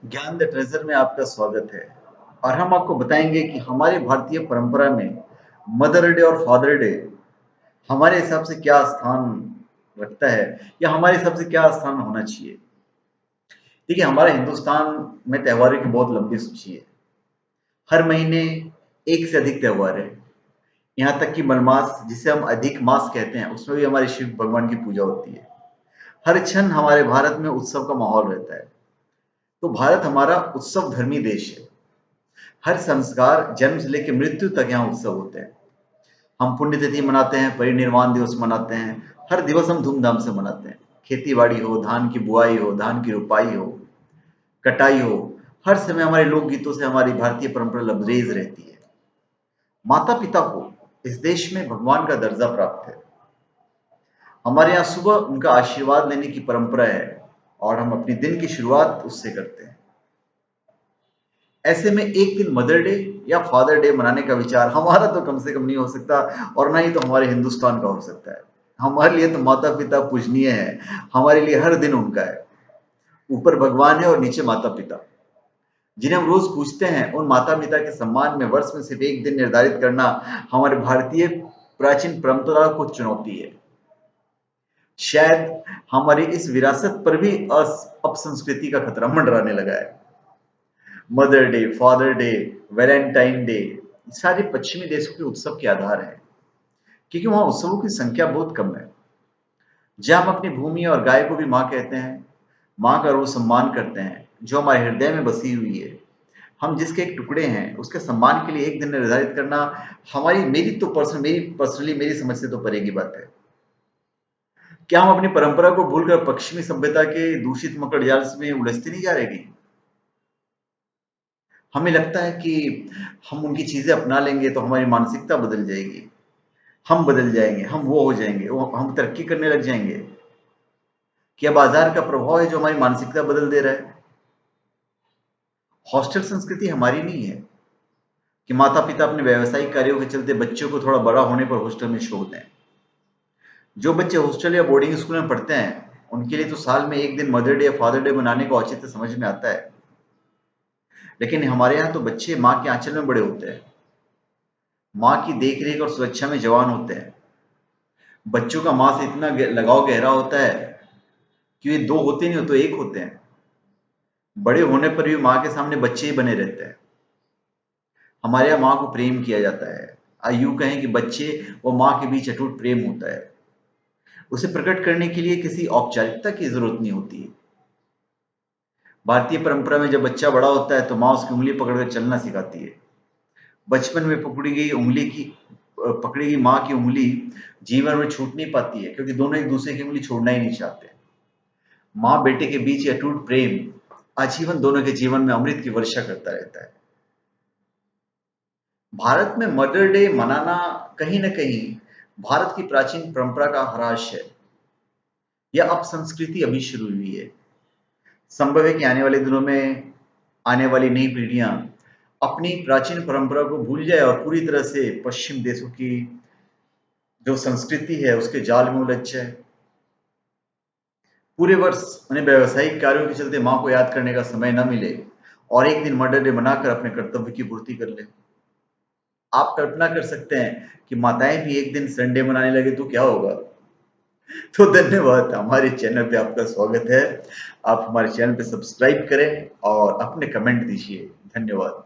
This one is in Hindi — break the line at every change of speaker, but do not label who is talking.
ज्ञान द ट्रेजर में आपका स्वागत है। और हम आपको बताएंगे कि हमारे भारतीय परंपरा में मदर डे और फादर डे हमारे हिसाब से क्या स्थान रखता है या हमारे हिसाब से क्या स्थान होना चाहिए। देखिए, हमारे हिंदुस्तान में त्योहारों की बहुत लंबी सूची है। हर महीने एक से अधिक त्योहार है। यहाँ तक कि मलमास, जिसे हम अधिक मास कहते हैं, उसमें भी हमारे शिव भगवान की पूजा होती है। हर क्षण हमारे भारत में उत्सव का माहौल रहता है। तो भारत हमारा उत्सव धर्मी देश है। हर संस्कार, जन्म से लेकर मृत्यु तक यहाँ उत्सव होते हैं। हम पुण्यतिथि मनाते हैं, परिनिर्वाण दिवस मनाते हैं। हर दिवस हम धूमधाम से मनाते हैं। खेती बाड़ी हो, धान की बुआई हो, धान की रुपाई हो, कटाई हो, हर समय हमारे लोकगीतों से हमारी भारतीय परंपरा लबरेज रहती है। माता पिता को इस देश में भगवान का दर्जा प्राप्त है। हमारे यहाँ सुबह उनका आशीर्वाद लेने की परंपरा है और हम अपनी दिन की शुरुआत उससे करते हैं। ऐसे में एक दिन मदर डे या फादर डे मनाने का विचार हमारा तो कम से कम नहीं हो सकता, और ना ही तो हमारे हिंदुस्तान का हो सकता है। हमारे लिए तो माता पिता पूजनीय है। हमारे लिए हर दिन उनका है। ऊपर भगवान है और नीचे माता पिता, जिन्हें हम रोज पूछते हैं। उन माता पिता के सम्मान में वर्ष में सिर्फ एक दिन निर्धारित करना हमारे भारतीय प्राचीन परंपरा को चुनौती है। शायद हमारी इस विरासत पर भी अपसंस्कृति का खतरा मंडराने लगा है। Mother day, father day, Valentine day, सारे पश्चिमी देशों के उत्सव के आधार हैं, क्योंकि वहां उत्सवों की संख्या बहुत कम है। जहां हम अपनी भूमि और गाय को भी माँ कहते हैं, माँ का रोज सम्मान करते हैं, जो हमारे हृदय में बसी हुई है। हम जिसके एक टुकड़े हैं, उसके सम्मान के लिए एक दिन निर्धारित करना हमारी मेरी तो मेरी पर्सनली मेरी समझ से तो परे की बात है। क्या हम अपनी परंपरा को भूलकर पश्चिमी सभ्यता के दूषित मकड़ जाल में उलझते नहीं जा रहे कि हमें लगता है कि हम उनकी चीजें अपना लेंगे तो हमारी मानसिकता बदल जाएगी, हम बदल जाएंगे, हम वो हो जाएंगे, वो हम तरक्की करने लग जाएंगे। क्या बाजार का प्रभाव है जो हमारी मानसिकता बदल दे रहा है? हॉस्टल संस्कृति हमारी नहीं है कि माता पिता अपने व्यावसायिक कार्यों के चलते बच्चों को थोड़ा बड़ा होने पर हॉस्टल में छोड़ दें। जो बच्चे हॉस्टल या बोर्डिंग स्कूल में पढ़ते हैं, उनके लिए तो साल में एक दिन मदर डे या फादर डे मनाने का औचित्य समझ में आता है। लेकिन हमारे यहाँ तो बच्चे माँ के आंचल में बड़े होते हैं, माँ की देख रेख और सुरक्षा में जवान होते हैं। बच्चों का माँ से इतना लगाव गहरा होता है कि वे दो होते नहीं हो तो एक होते हैं। बड़े होने पर भी माँ के सामने बच्चे ही बने रहते हैं। हमारे यहाँ माँ को प्रेम किया जाता है। यूं कहें कि बच्चे और माँ के बीच अटूट प्रेम होता है। उसे प्रकट करने के लिए किसी औपचारिकता की जरूरत नहीं होती है। भारतीय परंपरा में जब बच्चा बड़ा होता है तो माँ उसकी उंगली पकड़कर चलना सिखाती है। बचपन में पकड़ी गई माँ की उंगली जीवन में छूट नहीं पाती है, क्योंकि दोनों एक दूसरे की उंगली छोड़ना ही नहीं चाहते। माँ बेटे के बीच ये अटूट प्रेम आजीवन दोनों के जीवन में अमृत की वर्षा करता रहता है। भारत में मदर डे मनाना कहीं न कहीं भारत की प्राचीन परंपरा का ह्रास है। यह अब संस्कृति अभी शुरू हुई है। संभव है कि आने वाले दिनों में आने वाली नई पीढ़ियां अपनी प्राचीन परंपरा को भूल जाए और पूरी तरह से पश्चिम देशों की जो संस्कृति है उसके जाल में उलझ जाए। पूरे वर्ष उन्हें व्यावसायिक कार्यों के चलते माँ को याद करने का समय न मिले और एक दिन मदर डे मनाकर अपने कर्तव्य की पूर्ति कर ले। आप कल्पना कर सकते हैं कि माताएं भी एक दिन संडे मनाने लगे तो क्या होगा। तो धन्यवाद, हमारे चैनल पे आपका स्वागत है। आप हमारे चैनल पे सब्सक्राइब करें और अपने कमेंट दीजिए। धन्यवाद।